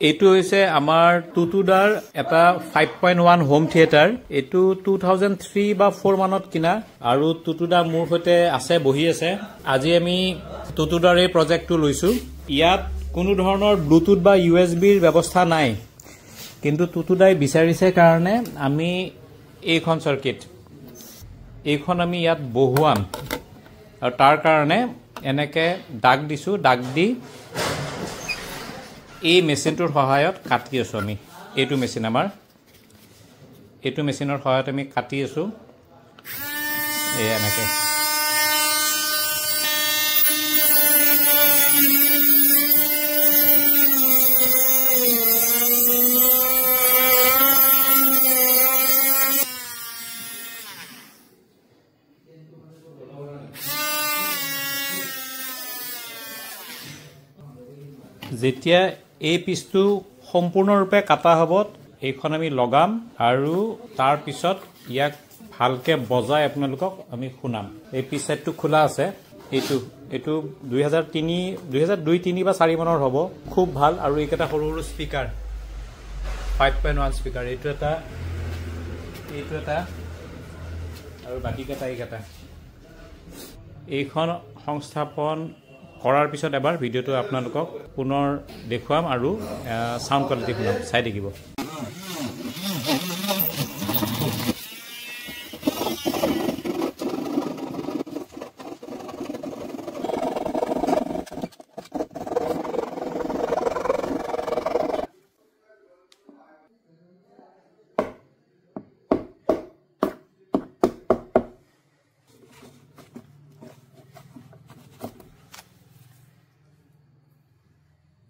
এইটো হৈছে আমাৰ টুটুদাৰ এটা 5.1 হোম থিয়েটাৰ। এইটো 2003 বা 4 মানত কিনা আৰু টুটুদা মোৰ সৈতে আছে, বহি আছে। আজি আমি টুটুদাৰ এই প্ৰজেক্টটো লৈছো। ইয়াত কোনো ধৰণৰ ব্লুটুথ বা USB-ৰ ব্যৱস্থা নাই, কিন্তু টুটুদাই বিচাৰিছে কাৰণে আমি এইখন চাৰ্কিট এইখন আমি ইয়াত বহুৱাম আৰু তাৰ কাৰণে এনেকে দাগ দিছো। দাগ দি এই মেচিনটোৰ সহায়ত কাটি আছো আমি। এইটো মেচিন আমাৰ, এইটো মেচিনৰ সহায়ত আমি কাটি আছো এই এনেকে। যেতিয়া এই পিচটো সম্পূৰ্ণৰূপে কাটা হ'ব, এইখন আমি লগাম আৰু তাৰ পিছত ইয়াক ভালকে বজাই আপোনালোকক আমি শুনাম। এই পিচ সাইডটো খোলা আছে। এইটো 2002-3 বা 4 মানৰ হ'ব। খুব ভাল। আৰু এইকেইটা সৰু সৰু স্পিকাৰ, 5.1 স্পিকাৰ। এইটো এটা আৰু বাকীকেইটা এইকেইটা। এইখন সংস্থাপন কৰাৰ পিছত এবাৰ ভিডিঅ'টো আপোনালোকক পুনৰ দেখুৱাম আৰু সাউণ্ড কোৱালিটি শুনাম, চাই থাকিব।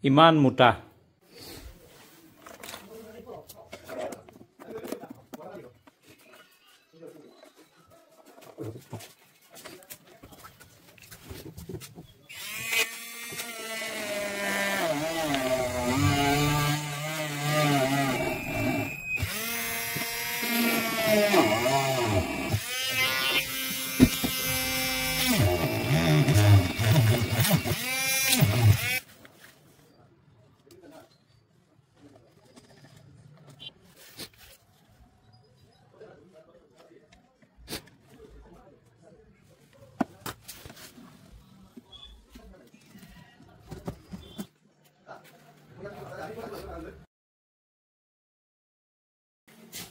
ইমান মোটা।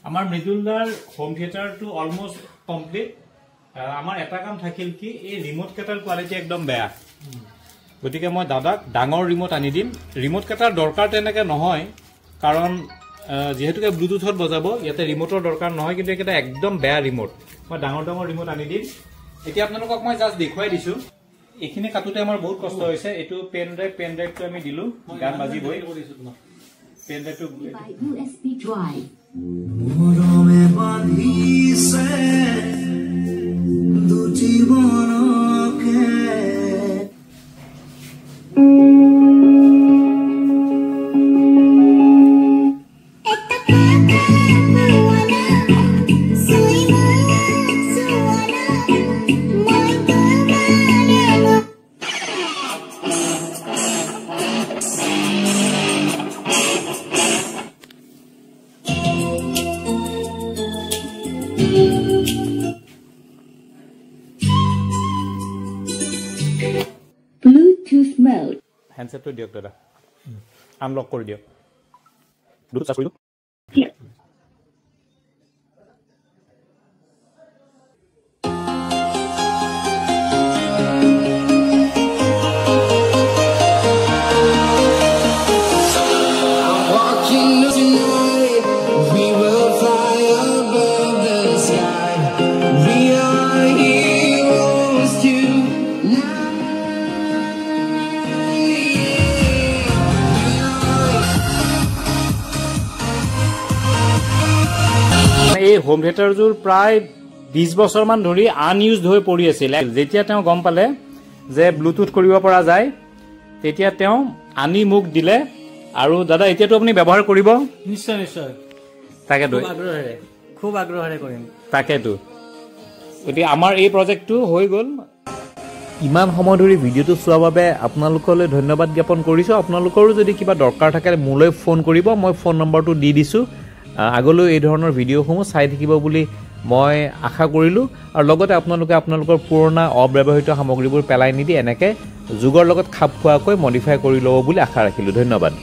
আমাৰ মৃদুলদাৰ হোম থিয়েটাৰটো অলমোষ্ট কমপ্লিট। আমাৰ এটা কাম থাকিল কি, এই ৰিমোট কেটাৰ কোৱালিটি একদম বেয়া, গতিকে মই দাদাক ডাঙৰ ৰিমোট আনি দিম। ৰিমোট কেটাৰ দৰকাৰ তেনেকে নহয়, কাৰণ যিহেতুকে ব্লুটুথত বজাব, ইয়াতে ৰিমোটৰ দৰকাৰ নহয়, কিন্তু এইকেইটা একদম বেয়া ৰিমোট। মই ডাঙৰ ৰিমোট আনি দিম। এতিয়া আপোনালোকক মই জাষ্ট দেখুৱাই দিছো। এইখিনি কাটোতে আমাৰ বহুত কষ্ট হৈছে। এইটো পেন ড্ৰাইভটো আমি দিলো, গান বাজিবই। পেন ড্ৰাইভটো মৰমে বান্ধিছে দুজীৱনকে। হেণ্ডছেটটো দিয়ক দাদা, আনলক কৰি দিয়ক। ব্লুটুথ চাৰ্জ কৰি দিয়ক। এই হোম থিয়েটাৰযোৰ প্ৰায় 20 বছৰমান ধৰি আনইউজড হৈ পৰি আছিল। যেতিয়া তেওঁ গম পালে যে ব্লুটুথ কৰিব পৰা যায়, তেতিয়া তেওঁ আনি মোক দিলে। আৰু দাদা এতিয়াতো আপুনি ব্যৱহাৰ কৰিব? নিশ্চয় নিশ্চয়, তাকেতো খুব আগ্ৰহেৰে কৰিম। তাকেতো এতিয়া আমাৰ এই প্ৰজেক্টটো হৈ গ'ল। ইমান সময় ধৰি ভিডিঅ'টো চোৱাৰ বাবে আপোনালোকলৈ ধন্যবাদ জ্ঞাপন কৰিছোঁ। আপোনালোকৰো যদি কিবা দৰকাৰ থাকে মোলৈ ফোন কৰিব, মই ফোন নম্বৰটো দি দিছোঁ। আগলৈ এই ধৰণৰ ভিডিঅ'সমূহ চাই থাকিব বুলি মই আশা কৰিলোঁ। আৰু লগতে আপোনালোকে আপোনালোকৰ পুৰণা অব্যৱহৃত সামগ্ৰীবোৰ পেলাই নিদি এনেকৈ যুগৰ লগত খাপ খোৱাকৈ মডিফাই কৰি ল'ব বুলি আশা ৰাখিলোঁ। ধন্যবাদ।